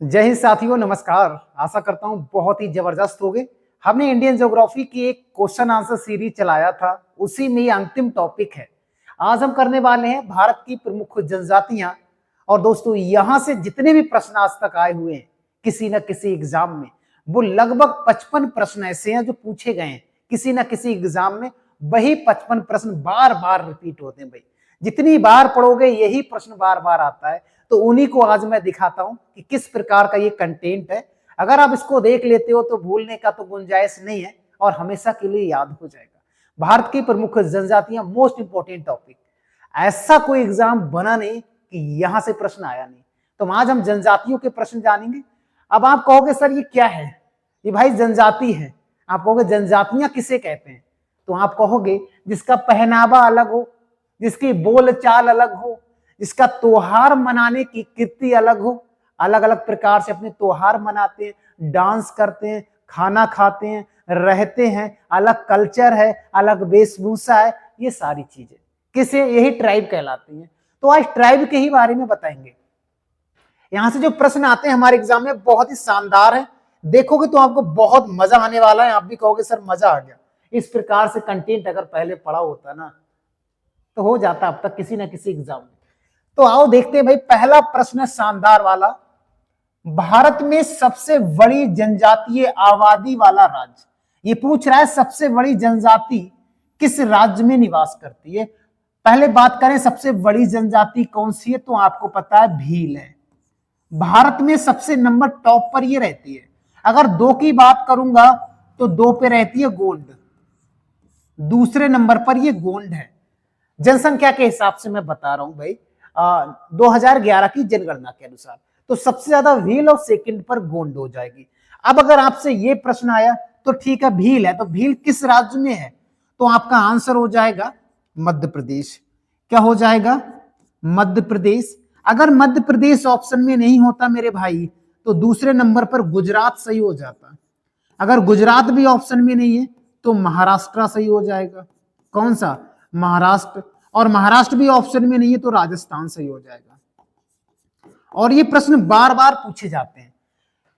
जय हिंद साथियों, नमस्कार। आशा करता हूं बहुत ही जबरदस्त होगे। हमने इंडियन ज्योग्राफी की एक क्वेश्चन आंसर सीरीज चलाया था, उसी में ये अंतिम टॉपिक है। आज हम करने वाले हैं भारत की प्रमुख जनजातियां। और दोस्तों, यहां से जितने भी प्रश्न आज तक आए हुए हैं किसी न किसी एग्जाम में, वो लगभग 55 प्रश्न ऐसे हैं जो पूछे गए हैं किसी न किसी एग्जाम में। वही 55 प्रश्न बार बार रिपीट होते हैं भाई। जितनी बार पढ़ोगे यही प्रश्न बार बार आता है। तो उन्हीं को आज मैं दिखाता हूं कि किस प्रकार का ये कंटेंट है। अगर आप इसको देख लेते हो तो भूलने का तो गुंजाइश नहीं है और हमेशा के लिए याद हो जाएगा। भारत की प्रमुख जनजातियां, मोस्ट इंपोर्टेंट टॉपिक। ऐसा कोई एग्जाम बना नहीं कि यहां से प्रश्न आया नहीं। तो आज हम जनजातियों के प्रश्न जानेंगे। अब आप कहोगे सर ये क्या है? ये भाई जनजाति है। आप कहोगे जनजातियां किसे कहते हैं? तो आप कहोगे जिसका पहनावा अलग हो, जिसकी बोल चाल अलग हो, जिसका त्योहार मनाने की कीर्ति अलग हो। अलग अलग प्रकार से अपने त्योहार मनाते हैं, डांस करते हैं, खाना खाते हैं, रहते हैं, अलग कल्चर है, अलग वेशभूषा है। ये सारी चीजें किसे? यही ट्राइब कहलाती हैं। तो आज ट्राइब के ही बारे में बताएंगे। यहां से जो प्रश्न आते हैं हमारे एग्जाम में बहुत ही शानदार है। देखोगे तो आपको बहुत मजा आने वाला है। आप भी कहोगे सर मजा आ गया। इस प्रकार से कंटेंट अगर पहले पढ़ा होता ना तो हो जाता अब तक किसी ना किसी एग्जाम में। तो आओ देखते हैं भाई। पहला प्रश्न शानदार वाला। भारत में सबसे बड़ी जनजातीय आबादी वाला राज्य। ये पूछ रहा है सबसे बड़ी जनजाति किस राज्य में निवास करती है। पहले बात करें सबसे बड़ी जनजाति कौन सी है, तो आपको पता है भील है। भारत में सबसे नंबर टॉप पर ये रहती है। अगर दो की बात करूंगा तो दो पे रहती है गोंड, दूसरे नंबर पर ये गोंड है। जनसंख्या के हिसाब से मैं बता रहा हूं भाई, 2011 की जनगणना के अनुसार। तो सबसे ज्यादा भील और सेकंड पर गोंड हो जाएगी। अब अगर आपसे ये प्रश्न आया तो ठीक है भील है, तो भील किस राज्य में है? तो आपका आंसर हो जाएगा मध्य प्रदेश। क्या हो जाएगा? मध्य प्रदेश। अगर मध्य प्रदेश ऑप्शन में नहीं होता मेरे भाई तो दूसरे नंबर पर गुजरात सही हो जाता। अगर गुजरात भी ऑप्शन में नहीं है तो महाराष्ट्र सही हो जाएगा। कौन सा? महाराष्ट्र। और महाराष्ट्र भी ऑप्शन में नहीं है तो राजस्थान सही हो जाएगा। और ये प्रश्न बार बार पूछे जाते हैं।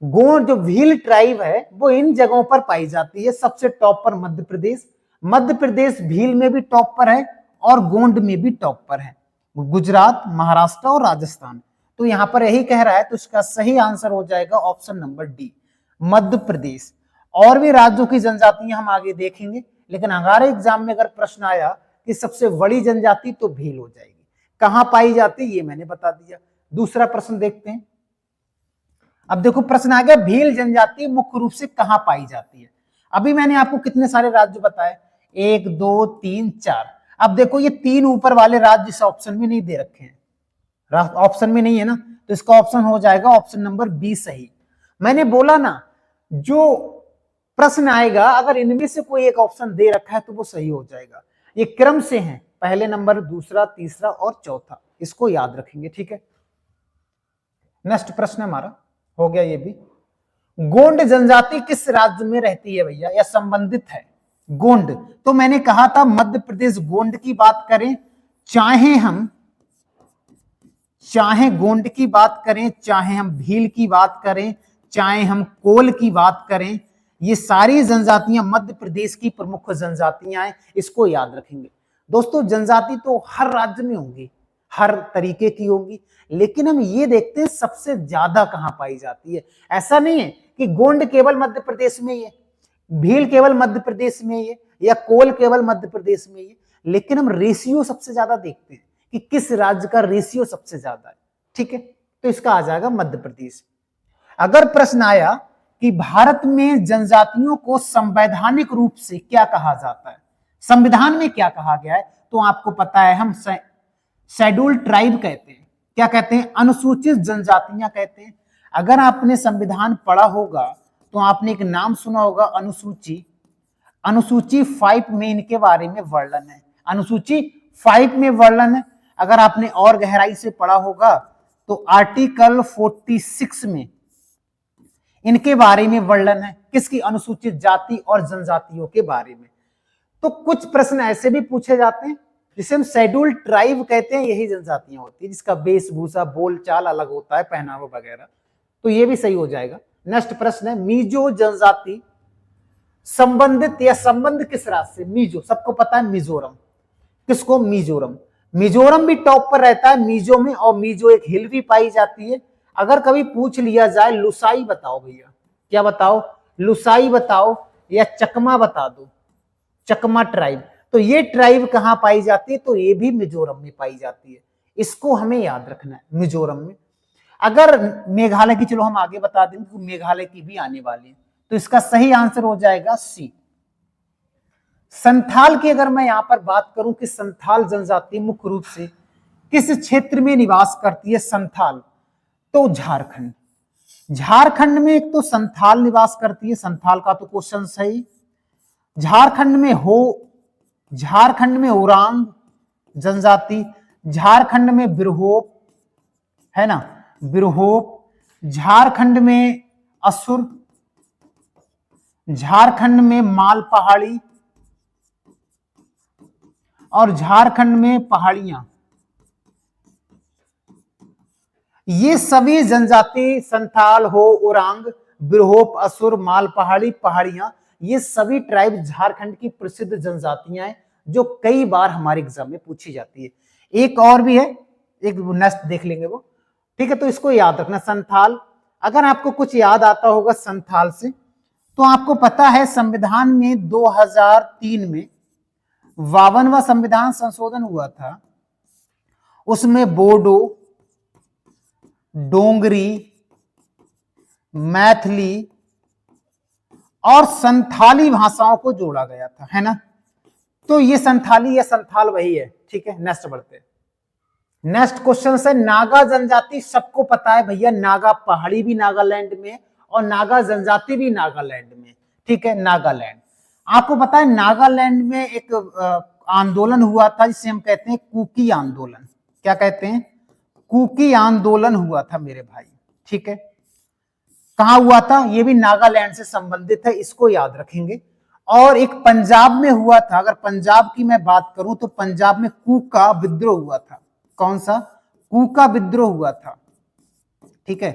गोंड जो भील ट्राइब है वो इन जगहों पर पाई जाती है। सबसे टॉप पर मध्य प्रदेश। मध्य प्रदेश भील में भी टॉप पर है और गोंड में भी टॉप पर है। गुजरात, महाराष्ट्र और राजस्थान। तो यहां पर यही कह रहा है, तो इसका सही आंसर हो जाएगा option number D, Madhya Pradesh. और भी राज्यों की जनजातियां हम आगे देखेंगे, लेकिन हमारे एग्जाम में अगर प्रश्न आया कि सबसे बड़ी जनजाति, तो भील हो जाएगी। कहां पाई जाती ये मैंने बता दिया। दूसरा प्रश्न देखते हैं। अब देखो प्रश्न आ गया, भील जनजाति मुख्य रूप से कहां पाई जाती है। अभी मैंने आपको कितने सारे राज्य बताए? 1 2 3 4। अब देखो ये तीन ऊपर वाले राज्य इस ऑप्शन में नहीं दे रखे हैं, ऑप्शन में नहीं है ना, तो इसका ऑप्शन हो जाएगा ऑप्शन नंबर बी सही। मैंने बोला ना, जो प्रश्न आएगा अगर इनमें से कोई एक ऑप्शन दे रखा है तो वो सही हो जाएगा। ये क्रम से है, पहले नंबर, दूसरा, तीसरा और चौथा। इसको याद रखेंगे, ठीक है। नेक्स्ट प्रश्न हमारा हो गया ये भी। गोंड जनजाति किस राज्य में रहती है भैया या संबंधित है? गोंड तो मैंने कहा था मध्य प्रदेश। गोंड की बात करें, चाहे गोंड की बात करें, चाहे हम भील की बात करें, चाहे हम कोल की बात करें, ये सारी जनजातियां मध्य प्रदेश की प्रमुख जनजातियां हैं। इसको याद रखेंगे दोस्तों। जनजाति तो हर राज्य में होंगी, हर तरीके की होंगी, लेकिन हम ये देखते हैं सबसे ज्यादा कहां पाई जाती है। ऐसा नहीं है कि गोंड केवल मध्य प्रदेश में ही है, भील केवल मध्य प्रदेश में ही है, या कोल केवल मध्य प्रदेश में ही है, लेकिन हम रेशियो सबसे ज्यादा देखते हैं कि किस राज्य का रेशियो सबसे ज्यादा है, ठीक है। तो इसका आ जाएगा मध्य प्रदेश। अगर प्रश्न आया कि भारत में जनजातियों को संवैधानिक रूप से क्या कहा जाता है, संविधान में क्या कहा गया है, तो आपको पता है हम शेड्यूल्ड ट्राइब कहते हैं। क्या कहते हैं? अनुसूचित जनजातियां कहते हैं। अगर आपने संविधान पढ़ा होगा तो आपने एक नाम सुना होगा अनुसूची। अनुसूची 5 में इनके बारे में वर्णन है। अनुसूची 5 में वर्णन है। अगर आपने और गहराई से पढ़ा होगा तो आर्टिकल 46 में इनके बारे में वर्णन है। किसकी? अनुसूचित जाति और जनजातियों के बारे में। तो कुछ प्रश्न ऐसे भी पूछे जाते हैं जिसे हम शेड्यूल्ड ट्राइब कहते हैं। यही जनजातियां होती है जिसका वेशभूषा, बोलचाल अलग होता है, पहनावा वगैरह। तो ये भी सही हो जाएगा। नेक्स्ट प्रश्न है, मिजो जनजाति संबंधित या संबंध किस राज्य से? मिजो, सबको पता है मिजोरम। किसको? मिजोरम। मिजोरम भी टॉप पर रहता है मिजो में, और मिजो एक हिल भी पाई जाती है। अगर कभी पूछ लिया जाए लुसाई बताओ भैया, क्या बताओ? लुसाई बताओ या चकमा बता दो, चकमा ट्राइब, तो ये ट्राइब कहां पाई जाती है? तो ये भी मिजोरम में पाई जाती है। इसको हमें याद रखना है, मिजोरम में। अगर मेघालय की, चलो हम आगे बता देंगे कि मेघालय की भी आने वाली है, तो इसका सही आंसर हो जाएगा सी। संथाल की अगर मैं यहां पर बात करूं कि संथाल जनजाति मुख्य रूप से किस क्षेत्र में निवास करती है संथाल, तो झारखंड। झारखंड में एक तो संथाल निवास करती है, संथाल का तो क्वेश्चन सही। झारखंड में ओरांग जनजाति, झारखंड में बिरहोप, है ना, बिरहोप, झारखंड में असुर, झारखंड में माल पहाड़ी, और झारखंड में पहाड़ियां। ये सभी जनजाति, संथाल हो, ओरांग, बिरहोप, असुर, माल पहाड़ी, पहाड़ियां, ये सभी ट्राइब झारखंड की प्रसिद्ध जनजातियां हैं जो कई बार हमारे एग्जाम में पूछी जाती है। एक और भी है, एक नेक्स्ट देख लेंगे वो, ठीक है। तो इसको याद रखना, संथाल। अगर आपको कुछ याद आता होगा संथाल से, तो आपको पता है संविधान में 2003 में 52वां संविधान संशोधन हुआ था। उसमें बोडो, डोंगरी, मैथिली और संथाली भाषाओं को जोड़ा गया था, है ना। तो ये संथाली या संथाल वही है, ठीक है। नेक्स्ट बढ़ते हैं। नेक्स्ट क्वेश्चन है, नागा जनजाति सबको पता है भैया, नागा पहाड़ी भी नागालैंड में और नागा जनजाति भी नागालैंड में, ठीक है। नागालैंड, आपको पता है नागालैंड में एक आंदोलन हुआ था जिसे हम कहते हैं कुकी आंदोलन। क्या कहते हैं? कुकी आंदोलन हुआ था मेरे भाई, ठीक है। कहां हुआ था? ये भी नागालैंड से संबंधित है, इसको याद रखेंगे। और एक पंजाब में हुआ था, अगर पंजाब की मैं बात करूं तो पंजाब में कूका विद्रोह हुआ था। कौन सा? कूका विद्रोह हुआ था, ठीक है।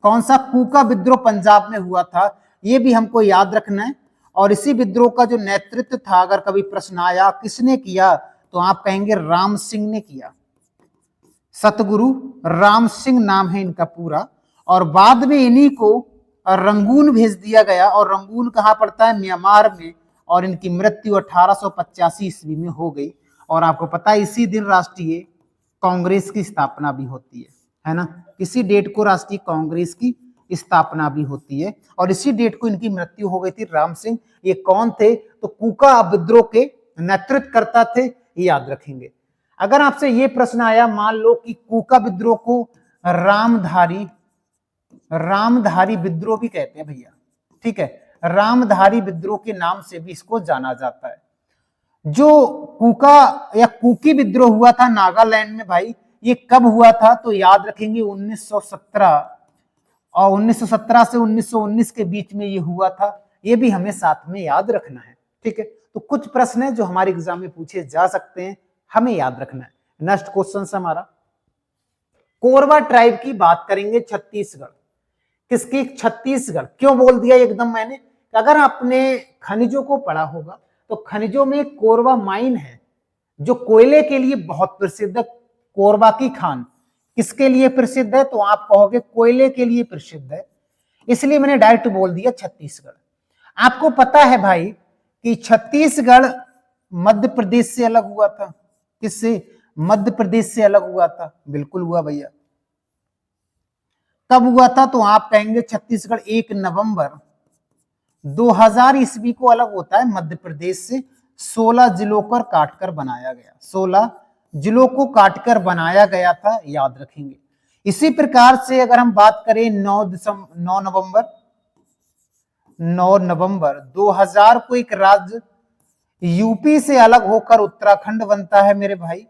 कौन सा? कूका विद्रोह पंजाब में हुआ था, ये भी हमको याद रखना है। और इसी विद्रोह का जो नेतृत्व था, अगर कभी प्रश्न आया किसने किया, तो आप कहेंगे राम सिंह ने किया। सतगुरु राम सिंह नाम है इनका पूरा। और बाद में इन्हीं को रंगून भेज दिया गया, और रंगून कहां पड़ता है? म्यांमार में। और इनकी मृत्यु 1885 ईस्वी में हो गई। और आपको पता है इसी दिन राष्ट्रीय कांग्रेस की स्थापना भी होती है ना। इसी डेट को राष्ट्रीय कांग्रेस की स्थापना भी होती है, और इसी डेट को इनकी मृत्यु हो गई थी। राम सिंह ये कौन थे? तो कूका विद्रोह के नेतृत्व करता थे, ये याद रखेंगे। अगर आपसे ये प्रश्न आया, मान लो कि कूका विद्रोह को रामधारी विद्रोह भी कहते हैं भैया, ठीक है। रामधारी विद्रोह के नाम से भी इसको जाना जाता है। जो कूका या कुकी विद्रोह हुआ था नागालैंड में भाई, ये कब हुआ था? तो याद रखेंगे 1917, और 1917 से 1919 के बीच में ये हुआ था। ये भी हमें साथ में याद रखना है, ठीक है। तो कुछ प्रश्न है जो हमारे एग्जाम में पूछे जा सकते हैं, हमें याद रखना है। नेक्स्ट क्वेश्चन है हमारा, कोरवा ट्राइब की बात करेंगे। छत्तीसगढ़, किसकी? छत्तीसगढ़। क्यों बोल दिया एकदम मैंने? अगर आपने खनिजों को पढ़ा होगा तो खनिजों में कोरवा माइन है जो कोयले के लिए बहुत प्रसिद्ध है। कोरबा की खान किसके लिए प्रसिद्ध है? तो आप कहोगे कोयले के लिए प्रसिद्ध है, इसलिए मैंने डायरेक्ट बोल दिया छत्तीसगढ़। आपको पता है भाई कि छत्तीसगढ़ मध्य प्रदेश से अलग हुआ था। किससे? मध्य प्रदेश से अलग हुआ था। बिल्कुल हुआ भैया। कब हुआ था? तो आप कहेंगे छत्तीसगढ़ 1 नवंबर 2000 ईस्वी को अलग होता है मध्य प्रदेश से। 16 जिलों को काटकर बनाया गया, 16 जिलों को काटकर बनाया गया था, याद रखेंगे। इसी प्रकार से अगर हम बात करें 9 नवंबर 2000 को एक राज्य यूपी से अलग होकर उत्तराखंड बनता है मेरे भाई,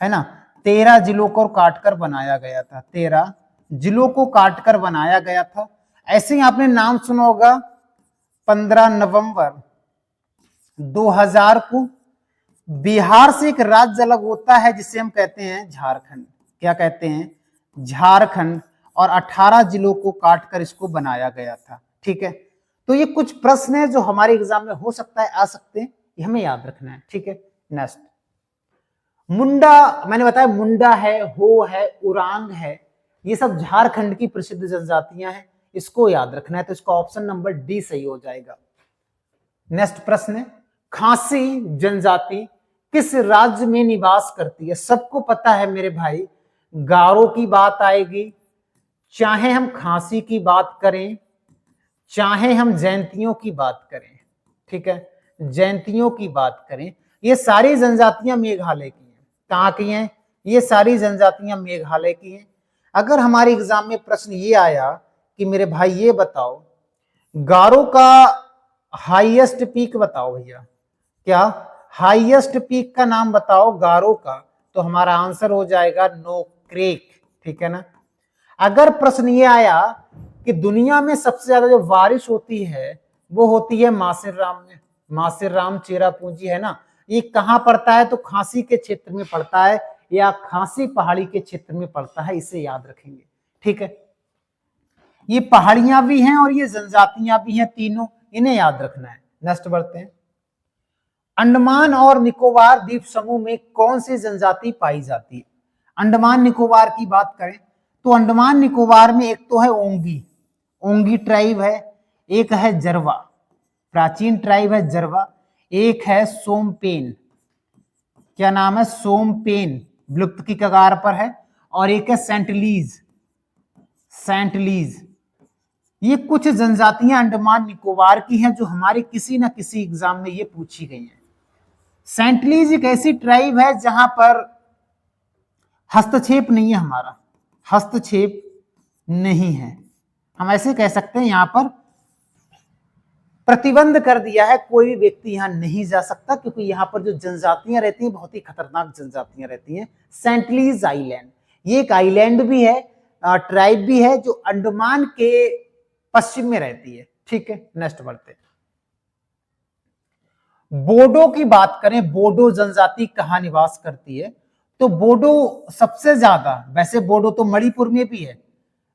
है ना। 13 जिलों को काटकर बनाया गया था, 13 जिलों को काटकर बनाया गया था। ऐसे ही आपने नाम सुना होगा 15 नवंबर 2000 को बिहार से एक राज्य अलग होता है जिसे हम कहते हैं झारखंड। क्या कहते हैं? झारखंड। और 18 जिलों को काटकर इसको बनाया गया था। ठीक है, तो ये कुछ प्रश्न है जो हमारे एग्जाम में हो सकता है, आ सकते हैं, ये हमें याद रखना है। ठीक है, नेक्स्ट, मुंडा, मैंने बताया मुंडा है, हो है, उरांग है, ये सब झारखंड की प्रसिद्ध जनजातियां हैं, इसको याद रखना है। तो इसका ऑप्शन नंबर डी सही हो जाएगा। नेक्स्ट प्रश्न है, खासी जनजाति किस राज्य में निवास करती है? सबको पता है मेरे भाई, गारो की बात आएगी, चाहे हम खासी की बात करें, चाहे हम जयंतियों की बात करें। ठीक है, जयंतियों की बात करें, ये सारी जनजातियां मेघालय की हैं। कहाँ की हैं? ये सारी जनजातियां मेघालय की हैं। अगर हमारे एग्जाम में प्रश्न ये आया कि मेरे भाई ये बताओ, गारो का हाईएस्ट पीक बताओ भैया, क्या हाईएस्ट पीक का नाम बताओ गारो का, तो हमारा आंसर हो जाएगा नोक्रेक। ठीक है ना। अगर प्रश्न ये आया कि दुनिया में सबसे ज्यादा जो बारिश होती है वो होती है मासिरराम में, मासिरराम चेरापूंजी है ना, ये कहाँ पड़ता है? तो खांसी के क्षेत्र में पड़ता है या खांसी पहाड़ी के क्षेत्र में पड़ता है, इसे याद रखेंगे। ठीक है, ये पहाड़ियां भी हैं और ये जनजातियां भी हैं, तीनों, इन्हें याद रखना है। नेक्स्ट बढ़ते हैं, अंडमान और निकोबार द्वीप समूह में कौन सी जनजाति पाई जाती है? अंडमान निकोबार की बात करें तो अंडमान निकोबार में एक तो है ओंगी, ओंगी ट्राइब है, एक है जरवा, प्राचीन ट्राइब है जरवा, एक है सोमपेन, क्या नाम है? सोमपेन, विलुप्त की कगार पर है, और एक है सेंटलीज, सेंटलीज। ये कुछ जनजातियां अंडमान निकोबार की हैं जो हमारे किसी ना किसी एग्जाम में ये पूछी गई हैं। सेंटलीज एक ऐसी ट्राइब है जहां पर हस्तक्षेप नहीं है, हमारा हस्तक्षेप नहीं है, हम ऐसे कह सकते हैं, यहां पर प्रतिबंध कर दिया है, कोई भी व्यक्ति यहां नहीं जा सकता, क्योंकि यहां पर जो जनजातियां रहती हैं बहुत ही खतरनाक जनजातियां रहती हैं। सेंटलीज आइलैंड, ये एक आइलैंड भी है, ट्राइब भी है, जो अंडमान के पश्चिम में रहती है। ठीक है, नेक्स्ट बढ़ते हैं, बोडो की बात करें, बोडो जनजाति कहां निवास करती है? तो बोडो सबसे ज्यादा, वैसे बोडो तो मणिपुर में भी है,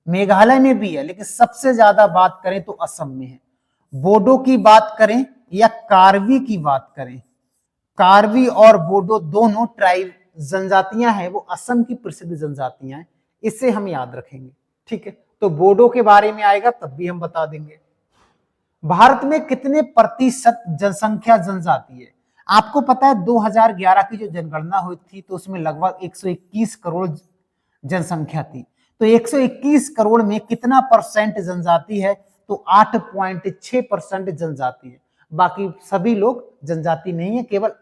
मेघालय में भी है, लेकिन सबसे ज्यादा बात करें तो असम में है। बोडो की बात करें या कार्बी की बात करें, कार्बी और बोडो दोनों ट्राइब जनजातियां हैं, वो असम की प्रसिद्ध जनजातियां हैं, इसे हम याद रखेंगे। ठीक है, तो बोडो के बारे में आएगा तब भी हम बता देंगे। भारत में कितने प्रतिशत जनसंख्या जनजाति है? आपको पता है 2011 की जो जनगणना हुई थी तो उसमें लगभग 121 करोड़ जनसंख्या थी, तो 121 करोड़ में कितना परसेंट जनजाति है? तो 8.6% जनजाति है, बाकी सभी लोग जनजाति नहीं है, केवल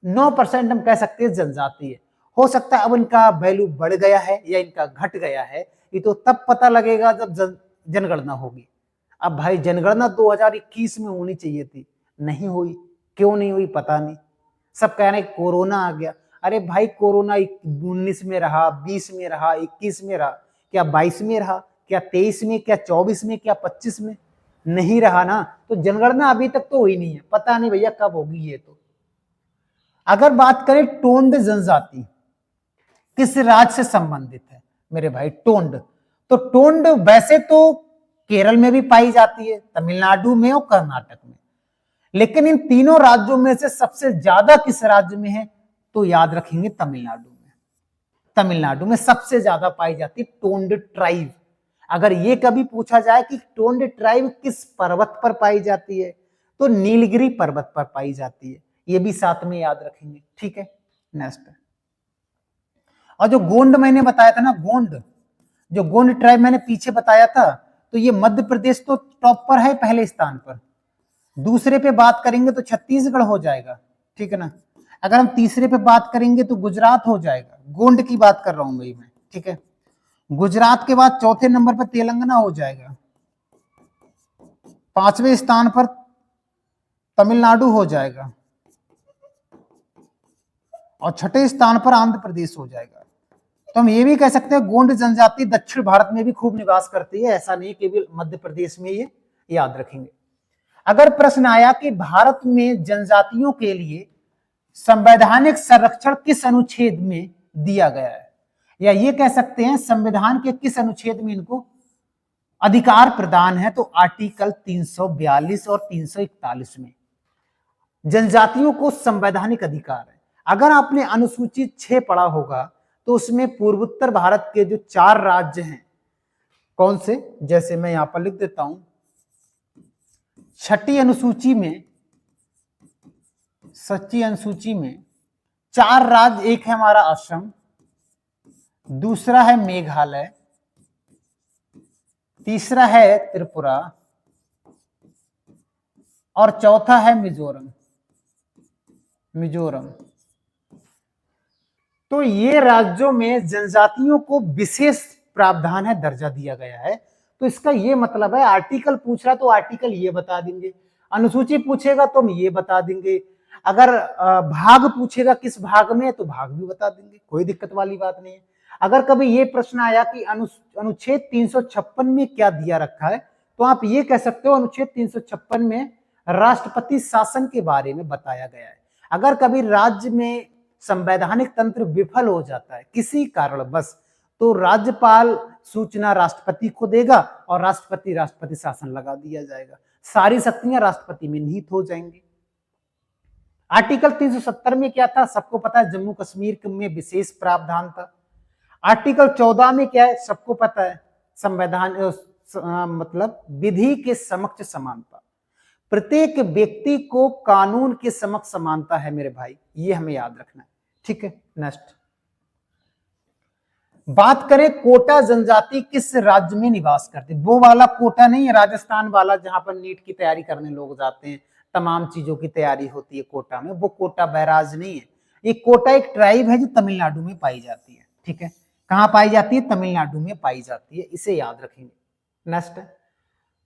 9% हम कह सकते हैं जनजाति है। हो सकता है अब इनका वैल्यू बढ़ गया है या इनका घट गया है, ये तो तब पता लगेगा जब जनगणना होगी। अब भाई जनगणना 2021 में होनी चाहिए थी, नहीं हुई, क्यों नहीं हुई पता नहीं, सब कह रहे हैं कोरोना आ गया। अरे भाई कोरोना 19 में रहा, 20 में रहा, 21 में रहा, क्या 22 में रहा, क्या 23 में, क्या 24 में, क्या 25 में? नहीं रहा ना, तो जनगणना अभी तक तो हुई नहीं है, पता नहीं भैया कब होगी ये तो। अगर बात करें टोंड जनजाति किस राज्य से संबंधित है मेरे भाई? टोंड, तो टोंड वैसे तो केरल में भी पाई जाती है, तमिलनाडु में और कर्नाटक में, लेकिन इन तीनों राज्यों में से सबसे ज्यादा किस राज्य में है? तो याद रखेंगे तमिलनाडु में, तमिलनाडु में सबसे ज्यादा पाई जाती है टोंड ट्राइब। अगर ये कभी पूछा जाए कि टोंड ट्राइब किस पर्वत पर पाई जाती है, तो नीलगिरी पर्वत पर पाई जाती है, ये भी साथ में याद रखेंगे। ठीक है, नेक्स्ट, और जो गोंड मैंने बताया था ना, गोंड, जो गोंड ट्राइब मैंने पीछे बताया था, तो ये मध्य प्रदेश तो टॉप पर है, पहले स्थान पर, दूसरे पे बात करेंगे तो छत्तीसगढ़ हो जाएगा। ठीक है ना, अगर हम तीसरे पे बात करेंगे तो गुजरात हो जाएगा, गोंड की बात कर रहा हूं भाई मैं। ठीक है, गुजरात के बाद चौथे नंबर पर तेलंगाना हो जाएगा, पांचवें स्थान पर तमिलनाडु हो जाएगा, और छठे स्थान पर आंध्र प्रदेश हो जाएगा। तो हम ये भी कह सकते हैं गोंड जनजाति दक्षिण भारत में भी खूब निवास करती है, ऐसा नहीं केवल मध्य प्रदेश में, ये याद रखेंगे। अगर प्रश्न आया कि भारत में जनजातियों के लिए संवैधानिक संरक्षण किस अनुच्छेद में दिया गया है, या ये कह सकते हैं संविधान के किस अनुच्छेद में इनको अधिकार प्रदान है, तो आर्टिकल 342 और 341 में जनजातियों को संवैधानिक अधिकार है। अगर आपने अनुसूची 6 पढ़ा होगा तो उसमें पूर्वोत्तर भारत के जो 4 राज्य हैं, कौन से, जैसे मैं यहां पर लिख देता हूं, छठी अनुसूची में 4 राज्य, एक है हमारा असम, दूसरा है मेघालय, तीसरा है त्रिपुरा और चौथा है मिजोरम। तो ये राज्यों में जनजातियों को विशेष प्रावधान है, दर्जा दिया गया है। तो इसका ये मतलब है, आर्टिकल पूछ रहा तो आर्टिकल ये बता देंगे, अनुसूची पूछेगा तो हम ये बता देंगे, अगर भाग पूछेगा किस भाग में तो भाग भी बता देंगे, कोई दिक्कत वाली बात नहीं है। अगर कभी ये प्रश्न आया कि अनुच्छेद 356 में क्या दिया रखा है, तो आप ये कह सकते हो अनुच्छेद 356 में राष्ट्रपति शासन के बारे में बताया गया है। अगर कभी राज्य में संवैधानिक तंत्र विफल हो जाता है किसी कारणवश, तो राज्यपाल सूचना राष्ट्रपति को देगा और राष्ट्रपति शासन लगा दिया जाएगा, सारी शक्तियां राष्ट्रपति में निहित हो जाएंगी। आर्टिकल 370 में क्या था, सबको पता है, जम्मू कश्मीर में विशेष प्रावधान था। आर्टिकल 14 में क्या है, सबको पता है, संवैधान मतलब विधि के समक्ष समानता, प्रत्येक व्यक्ति को कानून के समक्ष समानता है मेरे भाई, ये हमें याद रखना है। ठीक है, नेक्स्ट बात करें, कोटा जनजाति किस राज्य में निवास करते, वो वाला कोटा नहीं है राजस्थान वाला जहां पर नीट की तैयारी करने लोग जाते हैं, तमाम चीजों की तैयारी होती है कोटा में, वो कोटा बैराज नहीं है। ये कोटा एक ट्राइब है जो तमिलनाडु में पाई जाती है। ठीक है, कहां पाई जाती है, तमिलनाडु में पाई जाती है, इसे याद रखेंगे। नेक्स्ट है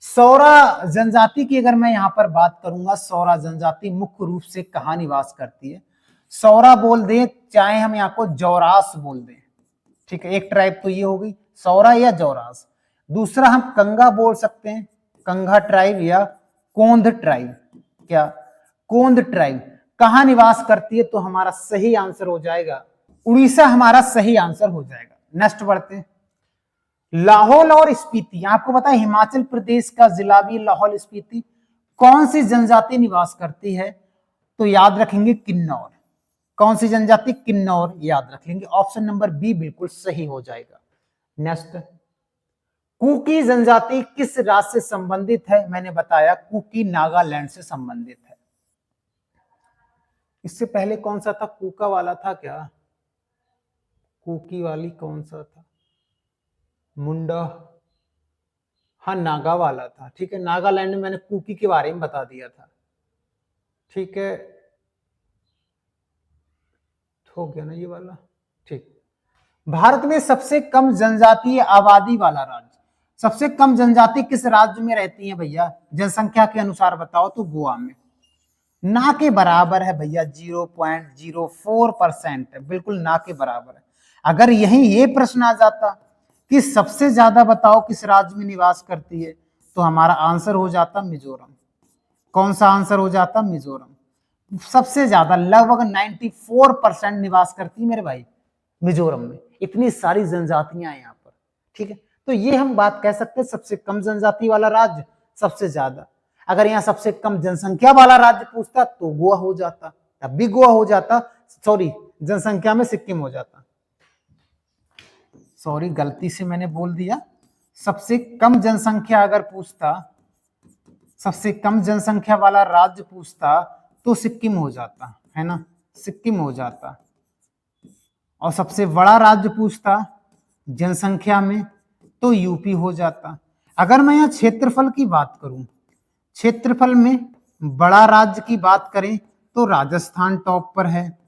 सौरा जनजाति की, अगर मैं यहां पर बात करूंगा, सौरा जनजाति मुख्य रूप से कहां निवास करती है, सौरा बोल दें चाहे हम यहाँ को जौरास बोल दें। ठीक है, एक ट्राइब तो ये हो गई सौरा या जौरास, दूसरा हम कंगा बोल सकते हैं, कंगा ट्राइब या कोंध ट्राइब। क्या कोंध ट्राइब कहां निवास करती है, तो हमारा सही आंसर हो जाएगा उड़ीसा, हमारा सही आंसर हो जाएगा। नेक्स्ट बढ़ते हैं, लाहौल और स्पीति, आपको पता है हिमाचल प्रदेश का जिला भी लाहौल स्पीति, कौन सी जनजाति निवास करती है, तो याद रखेंगे किन्नौर। कौन सी जनजाति, किन्नौर, याद रख लेंगे, ऑप्शन नंबर बी बिल्कुल सही हो जाएगा। नेक्स्ट, कुकी जनजाति किस राज्य से संबंधित है, मैंने बताया कुकी नागालैंड से संबंधित है। इससे पहले कौन सा था, कुका वाला था क्या, कुकी वाली कौन सा था, मुंडा, हाँ नागा वाला था। ठीक है, नागालैंड में मैंने कुकी के बारे में बता दिया था। ठीक है, हो गया ना ये वाला। ठीक, भारत में सबसे कम जनजातीय आबादी वाला राज्य, सबसे कम जनजाति किस राज्य में रहती है भैया, जनसंख्या के अनुसार बताओ, तो गोवा में, ना के बराबर है भैया, 0.04% है, बिल्कुल ना के बराबर है। अगर यही ये प्रश्न आ जाता कि सबसे ज्यादा बताओ किस राज्य में निवास करती है, तो हमारा आंसर हो जाता मिजोरम। कौन सा आंसर हो जाता, मिजोरम। सबसे ज्यादा लगभग 94% निवास करती है मेरे भाई मिजोरम में, इतनी सारी जनजातियां हैं यहाँ पर। ठीक है, तो ये हम बात कह सकते हैं सबसे कम जनजाति वाला राज्य, सबसे ज्यादा। अगर यहाँ सबसे कम जनसंख्या वाला राज्य पूछता तो गोवा हो जाता, तब भी गोवा हो जाता, सॉरी जनसंख्या में सिक्किम हो जाता, सॉरी गलती से मैंने बोल दिया, सबसे कम जनसंख्या अगर पूछता, सबसे कम जनसंख्या वाला राज्य पूछता तो सिक्किम हो जाता, है ना, सिक्किम हो जाता। और सबसे बड़ा राज्य पूछता जनसंख्या में तो यूपी हो जाता। अगर मैं यहाँ क्षेत्रफल की बात करूं, क्षेत्रफल में बड़ा राज्य की बात करें तो राजस्थान टॉप पर है।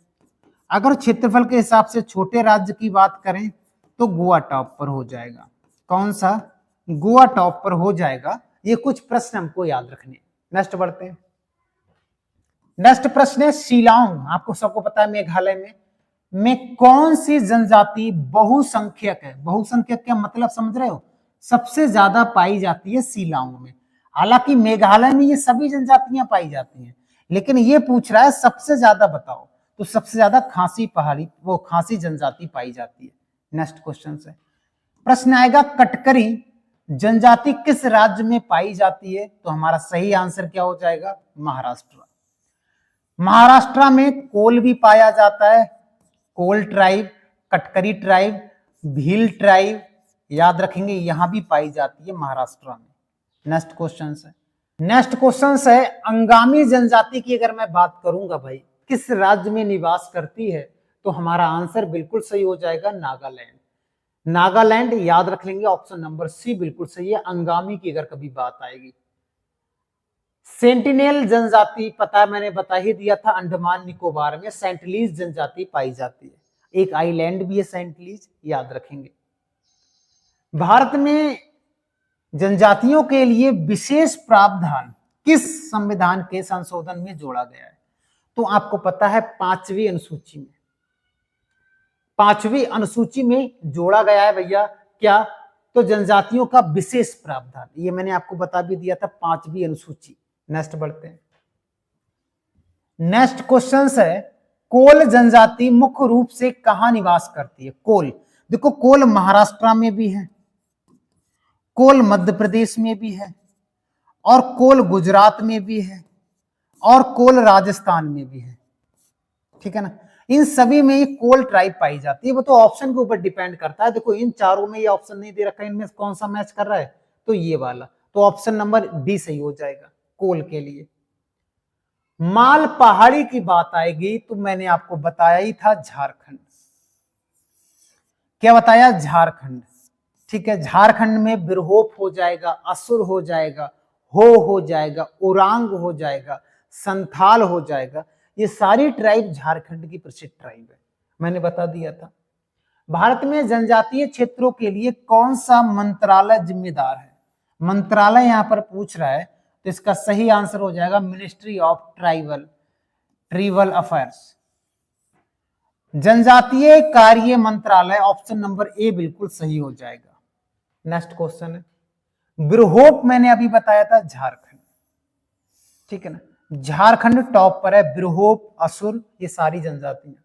अगर क्षेत्रफल के हिसाब से छोटे राज्य की बात करें तो गोवा टॉप पर हो जाएगा। कौन सा, गोवा टॉप पर हो जाएगा। ये कुछ प्रश्न हमको याद रखने। नेक्स्ट बढ़ते हैं, नेक्स्ट प्रश्न है शिलांग, आपको सबको पता है मेघालय में कौन सी जनजाति बहुसंख्यक है, बहुसंख्यक क्या मतलब समझ रहे हो, सबसे ज्यादा पाई जाती है शिलांग में। हालांकि मेघालय में ये सभी जनजातियां पाई जाती हैं, लेकिन ये पूछ रहा है सबसे ज्यादा बताओ, तो सबसे ज्यादा खासी पहाड़ी, वो खासी जनजाति पाई जाती है। नेक्स्ट क्वेश्चन है, प्रश्न आएगा कटकरी जनजाति किस राज्य में पाई जाती है? तो हमारा सही आंसर क्या हो जाएगा? महाराष्ट्र। महाराष्ट्र में कोल भी पाया जाता है, Kol tribe, Katkari tribe, Bhil tribe, याद रखेंगे यहां भी पाई जाती है महाराष्ट्र में। नेक्स्ट क्वेश्चन है, नेक्स्ट क्वेश्चन है अंगामी जनजाति की अगर मैं बात करूंगा भाई किस राज्य में निवास करती है, तो हमारा आंसर बिल्कुल सही हो जाएगा नागालैंड। नागालैंड याद रख लेंगे, ऑप्शन नंबर सी बिल्कुल सही है अंगामी की अगर कभी बात आएगी। सेंटिनेल जनजाति पता है, मैंने बता ही दिया था, अंडमान निकोबार में सेंटलीज जनजाति पाई जाती है, एक आइलैंड भी है सेंटलीज, याद रखेंगे। भारत में जनजातियों के लिए विशेष प्रावधान किस संविधान के संशोधन में जोड़ा गया है? तो आपको पता है 5वीं अनुसूची में, 5वीं अनुसूची में जोड़ा गया है भैया क्या? तो जनजातियों का विशेष प्रावधान, ये मैंने आपको बता भी दिया था 5वीं अनुसूची। नेक्स्ट बढ़ते हैं, नेक्स्ट क्वेश्चन है कोल जनजाति मुख्य रूप से कहां निवास करती है? कोल, देखो कोल महाराष्ट्र में भी है, कोल मध्य प्रदेश में भी है, और कोल गुजरात में भी है, और कोल राजस्थान में भी है, ठीक है ना। इन सभी में ये कोल ट्राइब पाई जाती है, वो तो ऑप्शन के ऊपर डिपेंड करता है। देखो इन चारों में ये ऑप्शन नहीं दे रखा है, इनमें कौन सा मैच कर रहा है? तो ये वाला, तो ऑप्शन नंबर डी सही हो जाएगा कोल के लिए। माल पहाड़ी की बात आएगी तो मैंने आपको बताया ही था झारखंड, क्या बताया? झारखंड, ठीक है। झारखंड में बिरहोप हो जाएगा, असुर हो जाएगा, हो जाएगा, उरांग हो जाएगा, संथाल हो जाएगा, ये सारी ट्राइब झारखंड की प्रसिद्ध ट्राइब है, मैंने बता दिया था। भारत में जनजातीय क्षेत्रों के लिए कौन सा मंत्रालय जिम्मेदार है? मंत्रालय यहां पर पूछ रहा है, तो इसका सही आंसर हो जाएगा मिनिस्ट्री ऑफ ट्राइबल अफेयर्स, जनजातीय कार्य मंत्रालय, ऑप्शन नंबर ए बिल्कुल सही हो जाएगा। नेक्स्ट क्वेश्चन है, बिरहोप मैंने अभी बताया था झारखंड, ठीक है ना, झारखंड टॉप पर है, बिरहोप, असुर, ये सारी जनजातियां।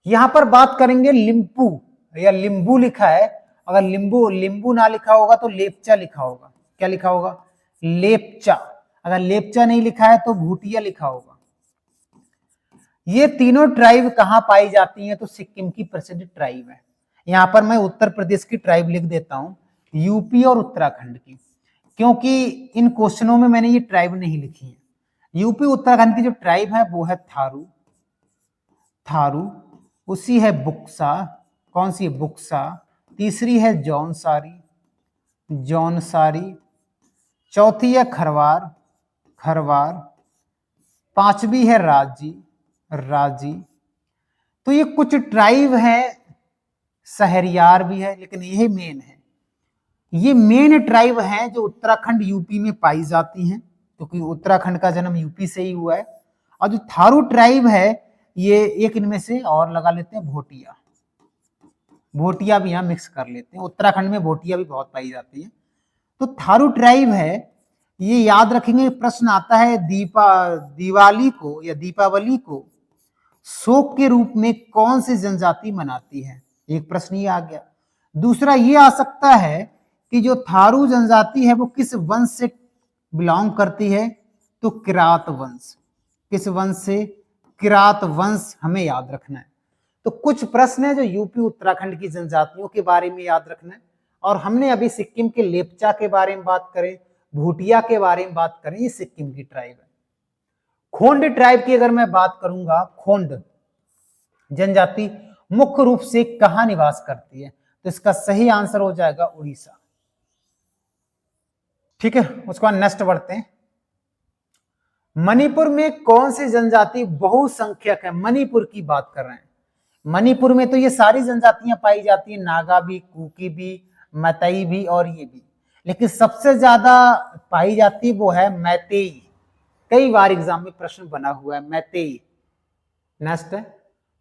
यहां पर बात करेंगे लिम्पू या लिंबू लिखा है, अगर लिंबू ना लिखा होगा तो लेपचा लिखा होगा, क्या लिखा होगा? लेपचा। अगर लेपचा नहीं लिखा है तो भूटिया लिखा होगा। ये तीनों ट्राइब कहां पाई जाती हैं? तो सिक्किम की प्रसिद्ध ट्राइब है। यहां पर मैं उत्तर प्रदेश की ट्राइब लिख देता हूं, यूपी और उत्तराखंड की, क्योंकि इन क्वेश्चनों में मैंने ये ट्राइब नहीं लिखी है। यूपी उत्तराखंड की जो ट्राइब है वो है थारू, उसी है बुक्सा, कौन सी है? बुक्सा। तीसरी है जौनसारी, चौथी है खरवार, पांचवी है राजी। तो ये कुछ ट्राइब है, सहरियार भी है, लेकिन यही मेन है, ये मेन ट्राइब है जो उत्तराखंड यूपी में पाई जाती हैं, क्योंकि उत्तराखंड का जन्म यूपी से ही हुआ है। और जो थारू ट्राइब है ये एक इनमें से और लगा लेते हैं, भोटिया भी यहाँ मिक्स कर लेते हैं, उत्तराखंड में भोटिया भी बहुत पाई जाती है। तो थारू ट्राइब है, ये याद रखेंगे, प्रश्न आता है दिवाली को या दीपावली को शोक के रूप में कौन सी जनजाति मनाती है? एक प्रश्न ये आ गया। दूसरा ये आ सकता है कि जो थारू जनजाति है वो किस वंश से बिलोंग करती है? तो किरात वंश। किस वंश से? किरात वंश, हमें याद रखना है। तो कुछ प्रश्न है जो यूपी उत्तराखंड की जनजातियों के बारे में याद रखना है, और हमने अभी सिक्किम के लेपचा के बारे में बात करें, भूटिया के बारे में बात करें, ये सिक्किम की ट्राइब है। खोंड ट्राइब की अगर मैं बात करूंगा, खोंड जनजाति मुख्य रूप से कहां निवास करती है? तो इसका सही आंसर हो जाएगा उड़ीसा, ठीक है। उसके बाद नेक्स्ट बढ़ते हैं, मणिपुर में कौन सी जनजाति बहुसंख्यक है? मणिपुर की बात कर रहे हैं। मणिपुर में तो ये सारी जनजातियां पाई जाती है, नागा भी, कुकी भी, मैतेई भी और ये भी, लेकिन सबसे ज्यादा पाई जाती वो है मैतेई। कई बार एग्जाम में प्रश्न बना हुआ है मैतेई। नेक्स्ट है,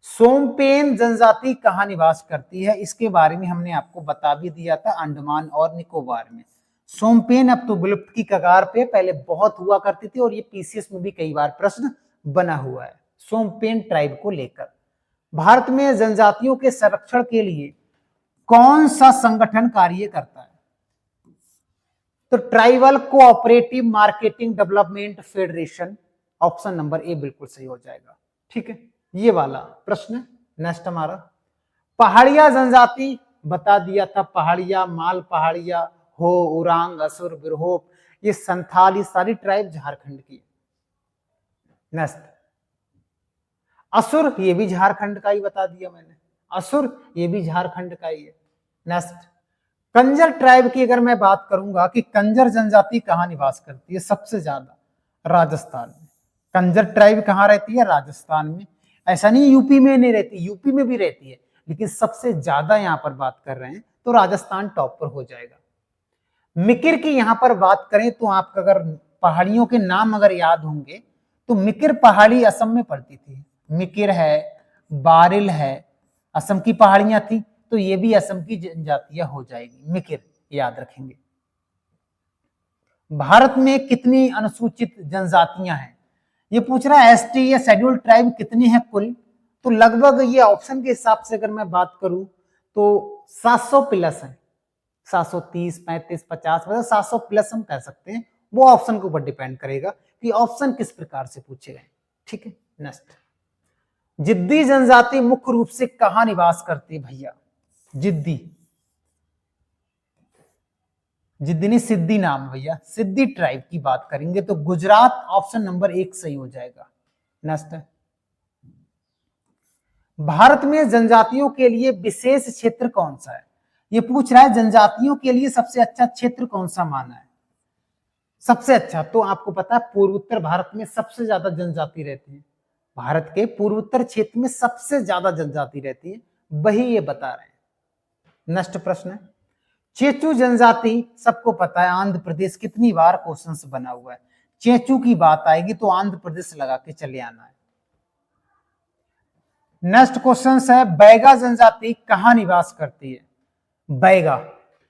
सोमपेन जनजाति कहां निवास करती है? इसके बारे में हमने आपको बता भी दिया था, अंडमान और निकोबार में। सोमपेन अब तो विलुप्त की कगार पे, पहले बहुत हुआ करती थी, और ये पीसीएस में भी कई बार प्रश्न बना हुआ है सोमपेन ट्राइब को लेकर। भारत में जनजातियों के संरक्षण के लिए कौन सा संगठन कार्य करता है? तो tribal cooperative marketing development federation, option number A बिल्कुल सही हो जाएगा। ठीक है, ये वाला प्रश्न नेक्स्ट हमारा, पहाड़िया जनजाति बता दिया था, पहाड़िया, माल पहाड़िया, हो, उरांग, असुर, बिरहोप, ये संथाल, ये सारी ट्राइब झारखंड की। नेक्स्ट, असुर, ये भी झारखंड का ही बता दिया मैंने, असुर ये भी झारखंड का ही है। नेक्स्ट, कंजर ट्राइब की अगर मैं बात करूंगा कि कंजर जनजाति कहां निवास करती है सबसे ज्यादा, राजस्थान में। कंजर ट्राइब कहां रहती है? राजस्थान में। ऐसा नहीं यूपी में नहीं रहती, यूपी में भी रहती है, लेकिन सबसे ज्यादा यहां पर बात कर रहे हैं तो राजस्थान टॉप पर हो जाएगा। मिकिर की यहां पर बात करें तो आपका अगर पहाड़ियों के नाम अगर याद होंगे तो मिकिर पहाड़ी असम में पड़ती थी। मिकिर है, बारिल है, असम की पहाड़ियां थी, तो ये भी असम की जनजातियां हो जाएगी, मिकिर याद रखेंगे। भारत में कितनी अनुसूचित जनजातियां हैं? ये पूछ रहा है एसटी या शेड्यूल ट्राइब कितनी है कुल, तो लगभग ये ऑप्शन के हिसाब से अगर मैं बात करूं तो 700 प्लस है, 730, 35, 50, मतलब 700 प्लस हम कह सकते हैं। वो ऑप्शन के ऊपर डिपेंड करेगा कि ऑप्शन किस प्रकार से पूछे गए। ठीक है, नेक्स्ट, जिद्दी जनजाति मुख्य रूप से कहां निवास करती है भैया? जिद्दी, जिद्दी नहीं सिद्धी नाम भैया, सिद्धी ट्राइब की बात करेंगे तो गुजरात, ऑप्शन नंबर 1 सही हो जाएगा। नेक्स्ट, भारत में जनजातियों के लिए विशेष क्षेत्र कौन सा है? ये पूछ रहा है जनजातियों के लिए सबसे अच्छा क्षेत्र कौन सा माना है? सबसे अच्छा तो आपको पता है पूर्वोत्तर भारत में सबसे ज्यादा जनजाति रहती है, भारत के पूर्वोत्तर क्षेत्र में सबसे ज्यादा जनजाति रहती है, वही ये बता रहे हैं। नेक्स्ट प्रश्न है, चेचू जनजाति सबको पता है आंध्र प्रदेश, कितनी बार क्वेश्चन बना हुआ है, चेचू की बात आएगी तो आंध्र प्रदेश लगा के चले आना है। नेक्स्ट क्वेश्चन है, बैगा जनजाति कहां निवास करती है? बैगा,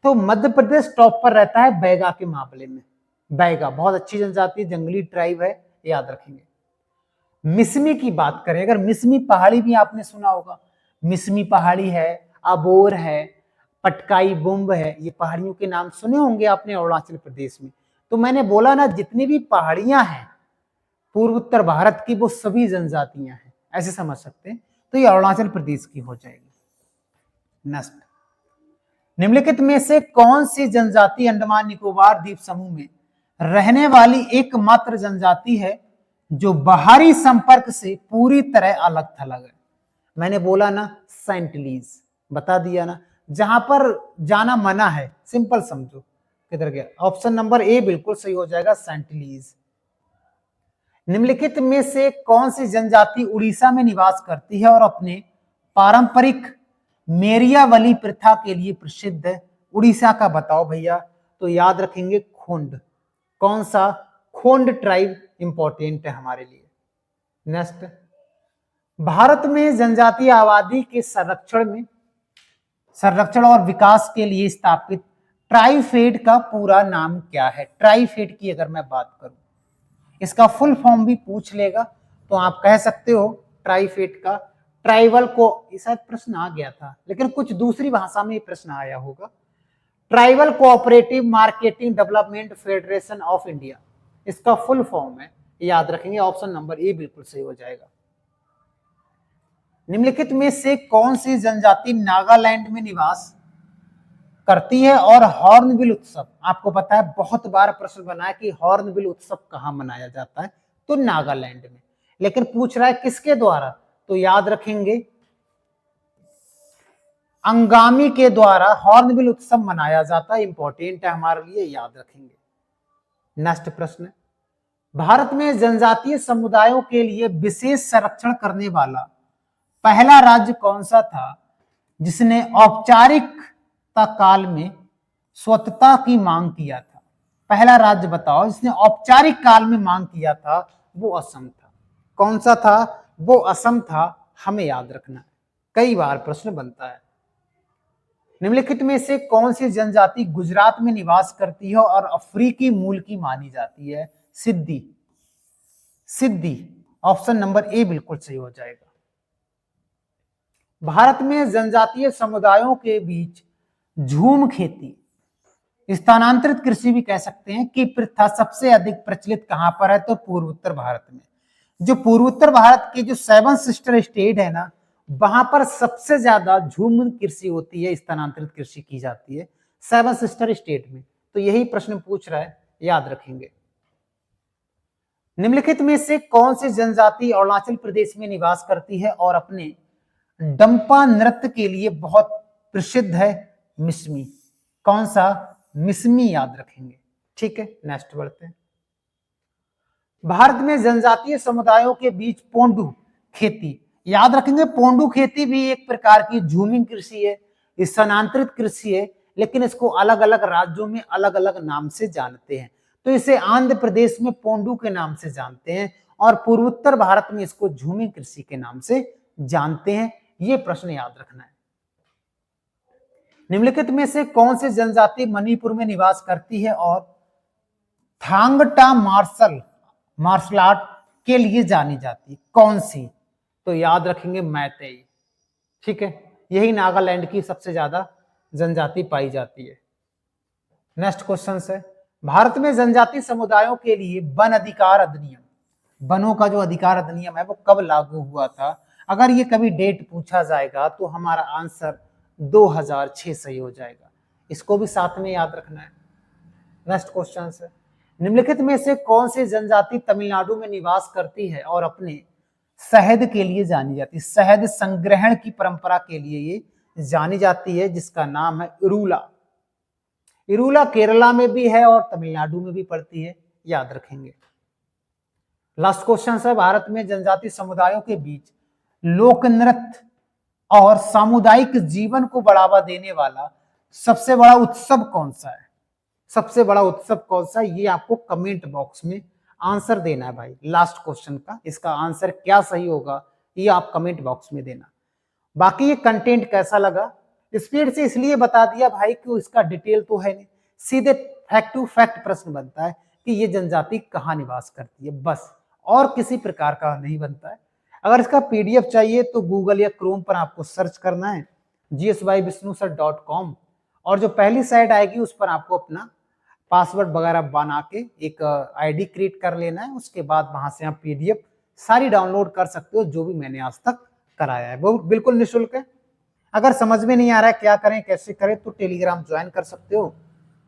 तो मध्य प्रदेश टॉप पर रहता है बैगा के मामले में। बैगा बहुत अच्छी जनजाति, जंगली ट्राइब है, याद रखेंगे। मिसमी की बात करें, अगर मिसमी पहाड़ी भी आपने सुना होगा, मिसमी पहाड़ी है, अबोर है, पटकाई बुम्ब है, ये पहाड़ियों के नाम सुने होंगे आपने अरुणाचल प्रदेश में। तो मैंने बोला ना जितनी भी पहाड़ियां हैं पूर्वोत्तर भारत की वो सभी जनजातियां हैं, ऐसे समझ सकते हैं, तो ये अरुणाचल प्रदेश की हो जाएगी। नेक्स्ट, निम्नलिखित में से कौन सी जनजाति अंडमान निकोबार द्वीप समूह में रहने वाली एकमात्र जनजाति है जो बाहरी संपर्क से पूरी तरह अलग थलग है? मैंने बोला ना सेंटिलीज, बता दिया ना, जहां पर जाना मना है, सिंपल समझो। किधर गया? ऑप्शन नंबर ए बिल्कुल सही हो जाएगा, सेंटिलीज। निम्नलिखित में से कौन सी जनजाति उड़ीसा में निवास करती है और अपने पारंपरिक मेरियावली प्रथा के लिए प्रसिद्ध है? उड़ीसा का बताओ भैया, तो याद रखेंगे खोंड। कौन सा? खोंड ट्राइब इंपॉर्टेंट है हमारे लिए। नेक्स्ट, भारत में जनजातीय आबादी के संरक्षण और विकास के लिए स्थापित ट्राइफेड का पूरा नाम क्या है? ट्राइफेड की अगर मैं बात करूं, इसका फुल फॉर्म भी पूछ लेगा तो आप कह सकते हो ट्राइफेड का ट्राइबल को, शायद प्रश्न आ गया था लेकिन कुछ दूसरी भाषा में प्रश्न आया होगा, tribal cooperative marketing development federation of India, इसका फुल फॉर्म है, याद रखेंगे। ऑप्शन नंबर ए बिल्कुल सही हो जाएगा। निम्नलिखित में से कौन सी जनजाति नागालैंड में निवास करती है और हॉर्नबिल उत्सव, आपको पता है बहुत बार प्रश्न बना है कि हॉर्नबिल उत्सव कहां मनाया जाता है, तो नागालैंड में, लेकिन पूछ रहा है किसके द्वारा, तो याद रखेंगे अंगामी के द्वारा हॉर्नबिल उत्सव मनाया जाता है, इंपॉर्टेंट है हमारे लिए, याद रखेंगे। नेक्स्ट प्रश्न, भारत में जनजातीय समुदायों के लिए विशेष संरक्षण करने वाला पहला राज्य कौन सा था जिसने औपचारिकता काल में स्वतंत्रता की मांग किया था? पहला राज्य बताओ जिसने औपचारिक काल में मांग किया था, वो असम था। कौन सा था? वो असम था, हमें याद रखना है, कई बार प्रश्न बनता है। निम्नलिखित में से कौन सी जनजाति गुजरात में निवास करती है और अफ्रीकी मूल की मानी जाती है? सिद्धी, सिद्धी, ऑप्शन नंबर ए बिल्कुल सही हो जाएगा। भारत में जनजातीय समुदायों के बीच झूम खेती, स्थानांतरित कृषि भी कह सकते हैं, कि प्रथा सबसे अधिक प्रचलित कहां पर है? तो पूर्वोत्तर भारत में। जो पूर्वोत्तर भारत के जो 7 सिस्टर स्टेट है ना, वहां पर सबसे ज्यादा झूम कृषि होती है, स्थानांतरित कृषि की जाती है 7 सिस्टर स्टेट में। तो यही प्रश्न पूछ रहा है, याद रखेंगे। निम्नलिखित में से कौन सी जनजाति अरुणाचल प्रदेश में निवास करती है और अपने डंपा नृत्य के लिए बहुत प्रसिद्ध है? मिसमी। कौन सा? मिसमी, याद रखेंगे। ठीक है, नेक्स्ट बढ़ते हैं। भारत में जनजातीय समुदायों के बीच पोंडू खेती, याद रखेंगे, पोंडू खेती भी एक प्रकार की झूमिंग कृषि है, स्थानांतरित कृषि है, लेकिन इसको अलग अलग राज्यों में अलग अलग नाम से जानते हैं। तो इसे आंध्र प्रदेश में पोंडू के नाम से जानते हैं और पूर्वोत्तर भारत में इसको झूमिंग कृषि के नाम से जानते हैं। ये प्रश्न याद रखना है। निम्नलिखित में से कौन सी जनजाति मणिपुर में निवास करती है और थांगटा मार्शल आर्ट के लिए जानी जाती है? कौन सी? तो याद रखेंगे, मैतेई। ठीक है, यही नागालैंड की सबसे ज्यादा जनजाति पाई जाती है। नेक्स्ट क्वेश्चन है, भारत में जनजाति समुदायों के लिए वन अधिकार अधिनियम, वनों का जो अधिकार अधिनियम है वो कब लागू हुआ था? अगर ये कभी डेट पूछा जाएगा तो हमारा आंसर 2006 सही हो जाएगा। इसको भी साथ में याद रखना है। नेक्स्ट क्वेश्चन है, निम्नलिखित में से कौन सी जनजाति तमिलनाडु में निवास करती है और अपने शहद के लिए जानी जाती है? शहद संग्रहण की परंपरा के लिए ये जानी जाती है, जिसका नाम है इरूला। इरूला केरला में भी है और तमिलनाडु में भी पड़ती है, याद रखेंगे। लास्ट क्वेश्चन है, भारत में जनजाति समुदायों के बीच लोक नृत्य और सामुदायिक जीवन को बढ़ावा देने वाला सबसे बड़ा उत्सव कौन सा है? सबसे बड़ा उत्सव कौन सा है? ये आपको कमेंट बॉक्स में आंसर देना है भाई, लास्ट क्वेश्चन का। इसका आंसर क्या सही होगा ये आप कमेंट बॉक्स में देना। बाकी ये कंटेंट कैसा लगा, स्पीड से इसलिए बता दिया भाई कि इसका डिटेल तो है नहीं, सीधे फैक्ट टू फैक्ट प्रश्न बनता है कि ये जनजाति कहाँ निवास करती है, बस, और किसी प्रकार का नहीं बनता है। अगर इसका पीडीएफ चाहिए तो गूगल या क्रोम पर आपको सर्च करना है gsybisnusir.com, और जो पहली साइट आएगी उस पर आपको अपना पासवर्ड वगैरह बना के एक आईडी क्रिएट कर लेना है। उसके बाद वहां से आप पीडीएफ सारी डाउनलोड कर सकते हो, जो भी मैंने आज तक कराया है वो बिल्कुल निःशुल्क है। अगर समझ में नहीं आ रहा है क्या करें कैसे करें तो टेलीग्राम ज्वाइन कर सकते हो।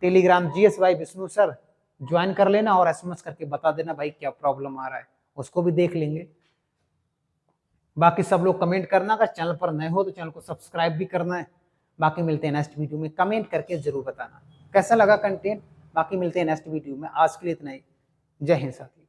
Telegram GSY Vishnu sir join कर लेना और SMS करके बता देना भाई क्या प्रॉब्लम आ रहा है, उसको भी देख लेंगे। बाकी सब लोग कमेंट करना, अगर चैनल पर नए हो तो चैनल को सब्सक्राइब भी करना है। बाकी मिलते हैं नेक्स्ट वीडियो में, कमेंट करके जरूर बताना कैसा लगा कंटेंट। बाकी मिलते हैं नेक्स्ट वीडियो में, आज के लिए इतना ही। जय हिंद साथी।